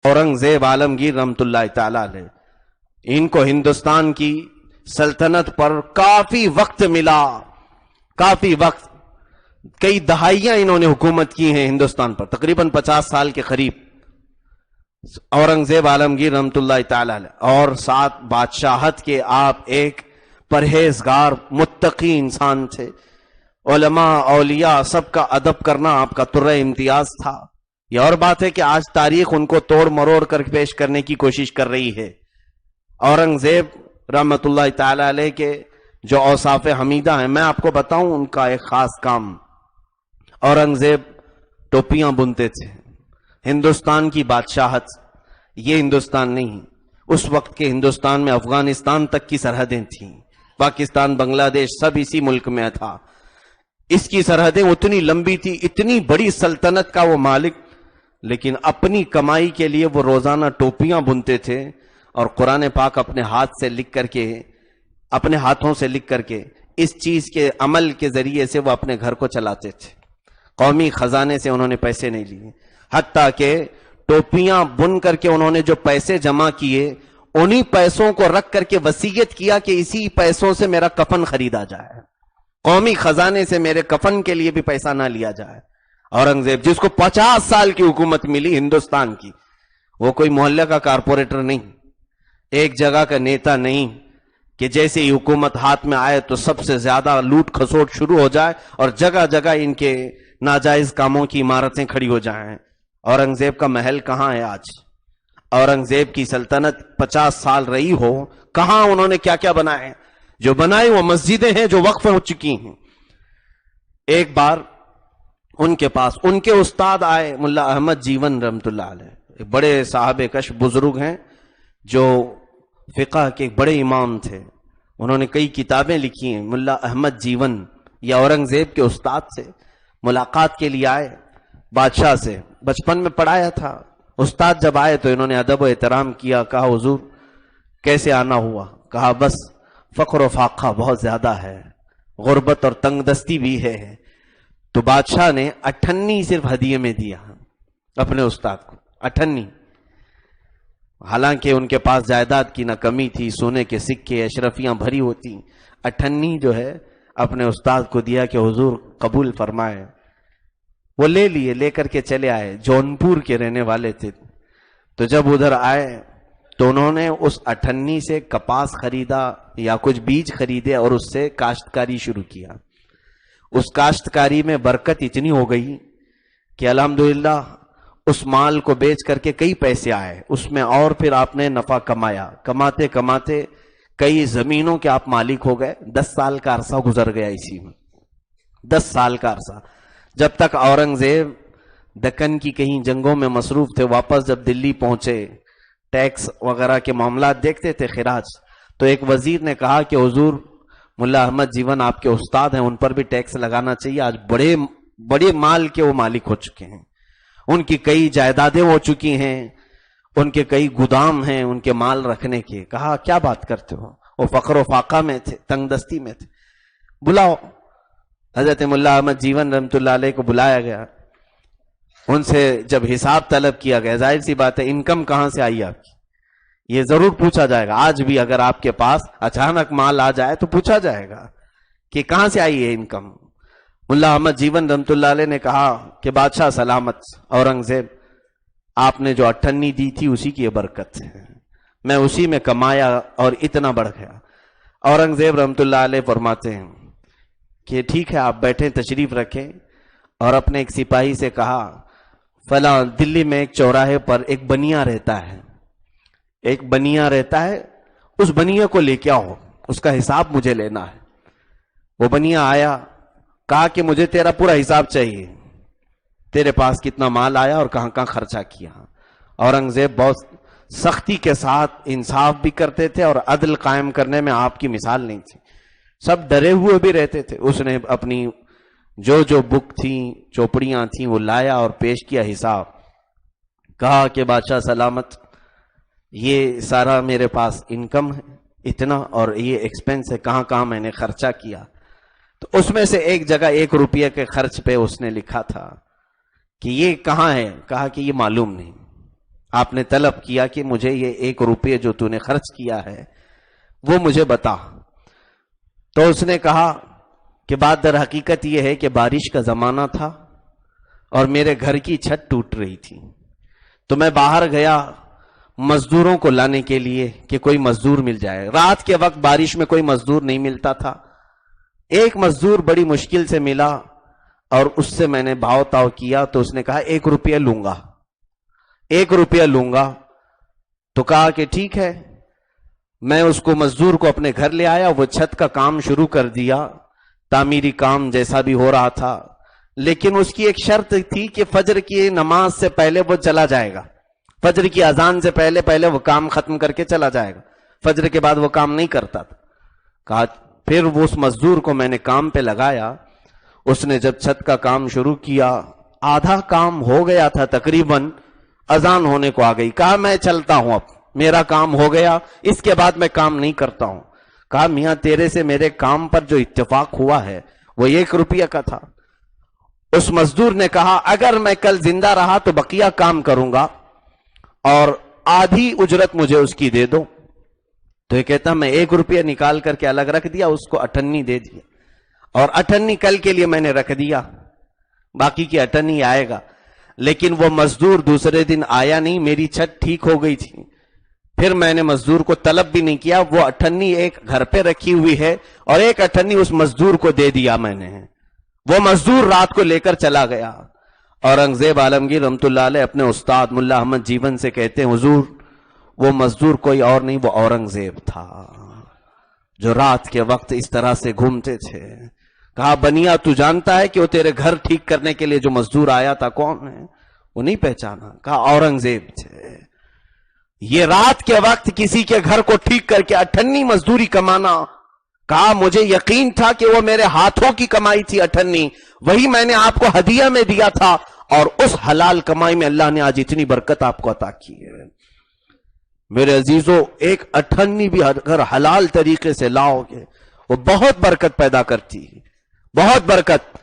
औरंगजेब आलमगीर रहमतुल्लाह ताला अलैह, इनको हिंदुस्तान की सल्तनत पर काफी वक्त मिला, काफी वक्त, कई दहाइयां इन्होंने हुकूमत की है हिंदुस्तान पर, तकरीबन 50 साल के करीब औरंगजेब आलमगीर रहमतुल्लाह ताला अलैह। और साथ बादशाहत के आप एक परहेजगार मुत्तकी इंसान थे, उलमा औलिया सबका अदब करना आपका तुर्रे इम्तियाज था। यह और बात है कि आज तारीख उनको तोड़ मरोड़ कर पेश करने की कोशिश कर रही है। औरंगजेब रहमतुल्लाह ताला अलैह के जो औसाफ हमीदा हैं, मैं आपको बताऊं उनका एक खास काम, औरंगजेब टोपियां बुनते थे। हिंदुस्तान की बादशाहत, ये हिंदुस्तान नहीं, उस वक्त के हिंदुस्तान में अफगानिस्तान तक की सरहदें थीं, पाकिस्तान बांग्लादेश सब इसी मुल्क में था। इसकी सरहदें उतनी लंबी थी, इतनी बड़ी सल्तनत का वो मालिक, लेकिन अपनी कमाई के लिए वो रोजाना टोपियां बुनते थे और कुरान पाक अपने हाथ से लिख करके, अपने हाथों से लिख करके इस चीज के अमल के जरिए से वो अपने घर को चलाते थे। कौमी खजाने से उन्होंने पैसे नहीं लिए, हत्ता के टोपियां बुन करके उन्होंने जो पैसे जमा किए, उन्हीं पैसों को रख करके वसीयत किया कि इसी पैसों से मेरा कफन खरीदा जाए, कौमी खजाने से मेरे कफन के लिए भी पैसा ना लिया जाए। औरंगजेब जिसको 50 साल की हुकूमत मिली हिंदुस्तान की, वो कोई मोहल्ले का कारपोरेटर नहीं, एक जगह का नेता नहीं कि जैसे ही हुकूमत हाथ में आए तो सबसे ज्यादा लूट खसोट शुरू हो जाए और जगह जगह इनके नाजायज कामों की इमारतें खड़ी हो जाएं। औरंगजेब का महल कहां है आज? औरंगजेब की सल्तनत 50 साल रही हो, कहां उन्होंने क्या क्या बनाए? जो बनाए वो मस्जिदें हैं जो वक्फ हो चुकी हैं। एक बार उनके पास उनके उस्ताद आए, मुल्ला अहमद जीवन रहमतुल्लाह अलैह, बड़े साहब कश बुजुर्ग हैं जो फिक़ह के बड़े इमाम थे, उन्होंने कई किताबें लिखी हैं। मुल्ला अहमद जीवन या औरंगजेब के उस्ताद से मुलाकात के लिए आए, बादशाह से बचपन में पढ़ाया था। उस्ताद जब आए तो इन्होंने अदब व एहतराम किया, कहा हुजूर कैसे आना हुआ? कहा बस फख्र व फाखा बहुत ज्यादा है, गुर्बत और तंगदस्ती भी है। तो बादशाह ने 98 सिर्फ हदिये में दिया अपने उस्ताद को, 98। हालांकि उनके पास जायदाद की ना कमी थी, सोने के सिक्के अशरफियां भरी होती, 98 जो है अपने उस्ताद को दिया कि हुजूर कबूल फरमाए। वो ले लिए, लेकर के चले आए, जौनपुर के रहने वाले थे। तो जब उधर आए तो उन्होंने उस 98 से कपास खरीदा या कुछ बीज खरीदे और उससे काश्तकारी शुरू किया। उस काश्तकारी में बरकत इतनी हो गई कि अल्हम्दुलिल्लाह उस माल को बेच करके कई पैसे आए उसमें, और फिर आपने नफा कमाया, कमाते कमाते कई जमीनों के आप मालिक हो गए। 10 साल का अरसा गुजर गया इसी में, 10 साल का अरसा, जब तक औरंगजेब दक्कन की कहीं जंगों में मसरूफ थे। वापस जब दिल्ली पहुंचे, टैक्स वगैरह के मामला देखते थे, खिराज, तो एक वजीर ने कहा कि हुजूर मुल्ला अहमद जीवन आपके उस्ताद हैं, उन पर भी टैक्स लगाना चाहिए। आज बड़े बड़े माल के वो मालिक हो चुके हैं, उनकी कई जायदादें हो चुकी हैं, उनके कई गुदाम हैं उनके माल रखने के। कहा क्या बात करते हो? वो फख्र फाका में थे, तंगदस्ती में थे। बुलाओ। हजरत मुल्ला अहमद जीवन रहमतुल्लाह अलैह को बुलाया गया। उनसे जब हिसाब तलब किया गया, जाहिर सी बात है इनकम कहां से आई आपकी, ये जरूर पूछा जाएगा। आज भी अगर आपके पास अचानक माल आ जाए तो पूछा जाएगा कि कहां से आई है इनकम। मुल्ला अहमद जीवन रहमतुल्लाह अलैह ने कहा कि बादशाह सलामत, औरंगजेब आपने जो 98 दी थी उसी की बरकत है, मैं उसी में कमाया और इतना बढ़ गया। औरंगजेब रहमतुल्लाह अलैह फरमाते हैं कि ठीक है आप बैठे, तशरीफ रखें, और अपने एक सिपाही से कहा फला दिल्ली में एक चौराहे पर एक बनिया रहता है, एक बनिया रहता है, उस बनिया को लेके आओ, उसका हिसाब मुझे लेना है। वो बनिया आया, कहा कि मुझे तेरा पूरा हिसाब चाहिए, तेरे पास कितना माल आया और कहां कहां खर्चा किया। औरंगजेब बहुत सख्ती के साथ इंसाफ भी करते थे और अदल कायम करने में आपकी मिसाल नहीं थी। सब डरे हुए भी रहते थे। उसने अपनी जो जो बुक थी, चौपड़ियां थी, वो लाया और पेश किया हिसाब। कहा कि बादशाह सलामत, ये सारा मेरे पास इनकम है इतना, और ये एक्सपेंस है, कहां कहां मैंने खर्चा किया। तो उसमें से एक जगह 1 रुपये के खर्च पे उसने लिखा था कि ये कहां है। कहा कि ये मालूम नहीं। آپ نے طلب کیا کہ مجھے یہ 1 روپے جو تو نے خرچ کیا ہے وہ مجھے بتا. تو اس نے کہا کہ بات در حقیقت یہ ہے کہ بارش کا زمانہ تھا اور میرے گھر کی چھت ٹوٹ رہی تھی، تو میں باہر گیا مزدوروں کو لانے کے لیے کہ کوئی مزدور مل جائے. رات کے وقت بارش میں کوئی مزدور نہیں ملتا تھا. ایک مزدور بڑی مشکل سے ملا اور اس سے میں نے بھاؤ تاؤ کیا تو اس نے کہا 1 روپیہ لوں گا، 1 روپیہ لوں گا. تو کہا کہ ٹھیک ہے. میں اس کو مزدور کو اپنے گھر لے آیا، وہ چھت کا کام شروع کر دیا، تعمیری کام جیسا بھی ہو رہا تھا، لیکن اس کی ایک شرط تھی کہ فجر کی نماز سے پہلے وہ چلا جائے گا، فجر کی اذان سے پہلے وہ کام ختم کر کے چلا جائے گا، فجر کے بعد وہ کام نہیں کرتا تھا. کہا پھر وہ اس مزدور کو میں نے کام پہ لگایا. اس نے جب چھت کا کام شروع کیا، آدھا کام ہو گیا تھا تقریباً، اذان ہونے کو آ گئی. کہا میں چلتا ہوں، اب میرا کام ہو گیا، اس کے بعد میں کام نہیں کرتا ہوں. کہا میاں تیرے سے میرے کام پر جو اتفاق ہوا ہے وہ 1 روپیہ کا تھا. اس مزدور نے کہا اگر میں کل زندہ رہا تو بقیہ کام کروں گا اور آدھی اجرت مجھے اس کی دے دو. تو یہ کہتا میں 1 روپیہ نکال کر کے الگ رکھ دیا، اس کو 98 دے دیا، اور 98 کل کے لیے میں نے رکھ دیا، باقی کی 98 آئے گا. لیکن وہ مزدور دوسرے دن آیا نہیں، میری چھت ٹھیک ہو گئی تھی. پھر میں نے مزدور کو طلب بھی نہیں کیا، وہ 98 ایک گھر پہ رکھی ہوئی ہے اور ایک 98 اس مزدور کو دے دیا میں نے. وہ مزدور رات کو لے کر چلا گیا. اورنگزیب عالمگیر رحمت اللہ علیہ اپنے استاد ملا احمد جیون سے کہتے ہیں حضور وہ مزدور کوئی اور نہیں، وہ اورنگزیب تھا جو رات کے وقت اس طرح سے گھومتے تھے. کہا بنیا تو جانتا ہے کہ وہ تیرے گھر ٹھیک کرنے کے لیے جو مزدور آیا تھا کون ہے؟ وہ نہیں پہچانا. کہا اورنگزیب تھے. یہ رات کے وقت کسی کے گھر کو ٹھیک کر کے 98 مزدوری کمانا. کہا مجھے یقین تھا کہ وہ میرے ہاتھوں کی کمائی تھی 98، وہی میں نے آپ کو ہدیہ میں دیا تھا، اور اس حلال کمائی میں اللہ نے آج اتنی برکت آپ کو عطا کی ہے. میرے عزیزو ایک 98 بھی اگر حلال طریقے سے لاؤ گے وہ بہت برکت پیدا کرتی ہے، بہت برکت.